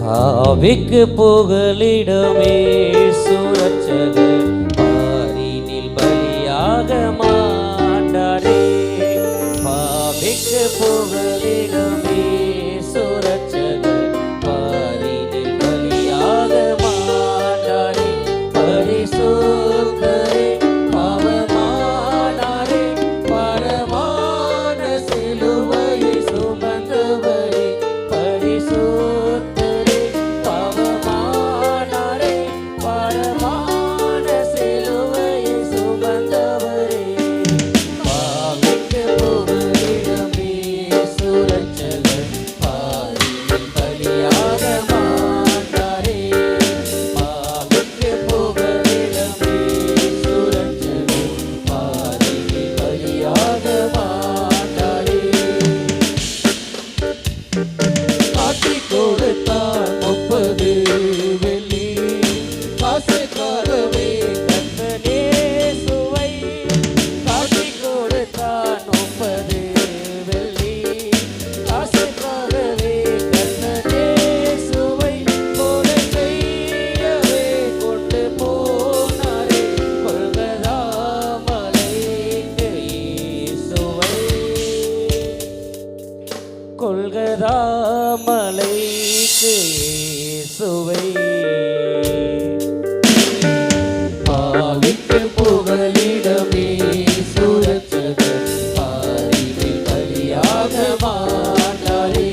ஆவிக்கு புகலிடமே சுரட்சகர் பாரினில் பலியாக மாண்டாரே. ஆவிக்கு புகலிடமே சுரட்சகர் பாரினில் பலியாக மாண்டாரே. பரிசுத்தரே பாவமானாரே, பரமான சிலுவையை சுமந்தவரே. பரிசுத்தரே பாவமானாரே, பரமான சிலுவையை சுமந்தவரே. பாவிக்கு புகலிடமே சுரட்சகர் பாரினில் பலியாக மாண்டாரே. பாவிக்கு புகலிடமே சுரட்சகர் பாரினில் பலியாக மாண்டாரே. காட்டிக் கொடுத்தான் 30 வெள்ளி காசுக்காகவே கர்த்தர் இயேசுவை. காட்டிக் கொடுத்தான் 30 வெள்ளி காசுக்காகவே கர்த்தர் இயேசுவை. கொலை செய்யவே கொண்டு போனாரே கொல்கதா மலைக்கு இயேசுவை. கொல்கதா மலைக்கு இயேசுவை. பாவிக்கு புகலிடமே சுரட்சகர் பாரினில் பலியாக மாண்டாரே.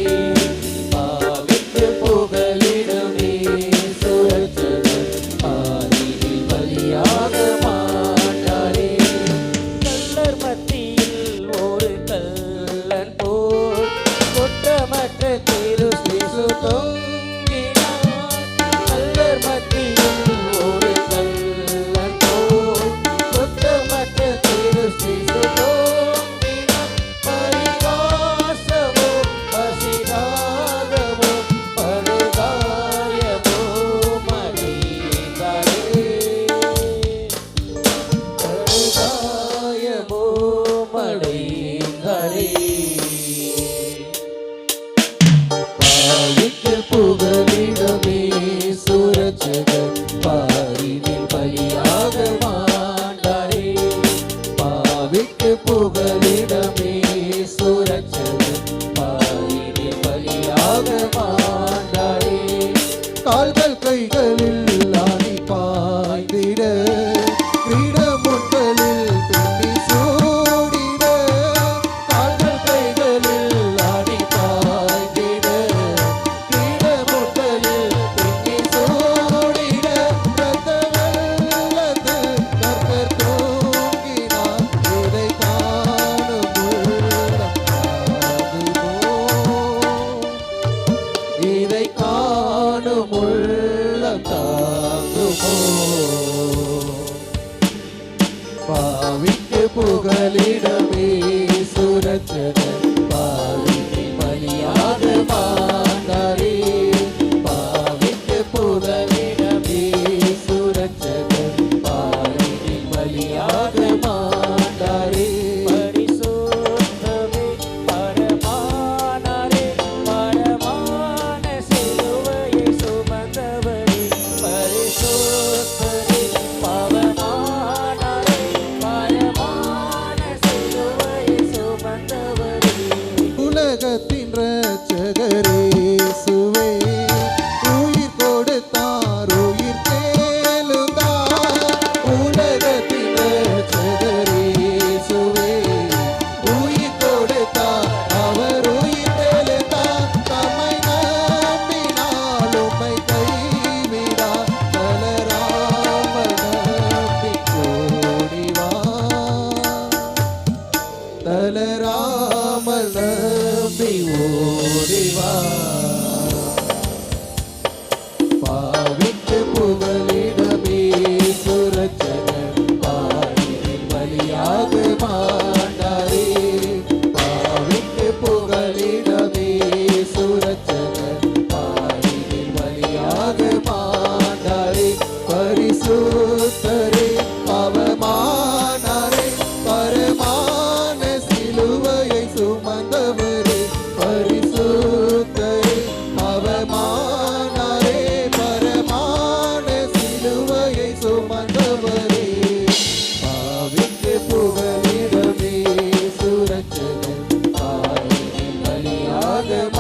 பாவிக்கு புகலிடமே சுரட்சகர் பாரினில் பலியாக மாண்டாரே. கள்ளர் மத்தியில் ஒரு கள்ளன் போல் குற்றமற்ற கிறிஸ்து தொங்கினார். கள்ளர் மத்தியில் ஒரு கள்ளன் போல் குற்றமற்ற கிறிஸ்து தொங்கினார். பரிகாசமோ பசிதாகமோ படுகாயமோ மடிந்தாரே. படுகாயமோ மடிந்தாரே. பாவிக்கு புகலிடமே சுரட்சகர் பாரினில் பலியாக மாண்டாரே. பாவிக்கு புகலிடமே சுரட்சகர் பாரினில் பலியாக மாண்டாரே. கால்கள் கைகளில் ஆணி பாய்ந்திட கிரீடமுட்களில் பின்னி சூடிட. கால்கள் கைகளில் ஆணி பாய்ந்திட கிரீடமுட்களில் பின்னி சூடிட. இரத்த வெள்ளத்தில் கர்த்தர் தூங்கினார். இதை காணும் உள்ளம் தாங்குமோ? இதை காணும் உள்ளம் தாங்குமோ? பாவிக்கு புகலிடமே சுரட்சகர் பாரினில் பலியாக மாண்டாரே. பாவிக்கு புகலிடமே சுரட்சகர் பாரினில் பலியாக மாண்டாரே. பரிசுத்தமே பரமானாரே, பரமான சிலுவையை சுமந்தவரே. பரிசுத்தரே பாவமானாரே, பரமான சிலுவையை சுமந்தவரே. பலியாக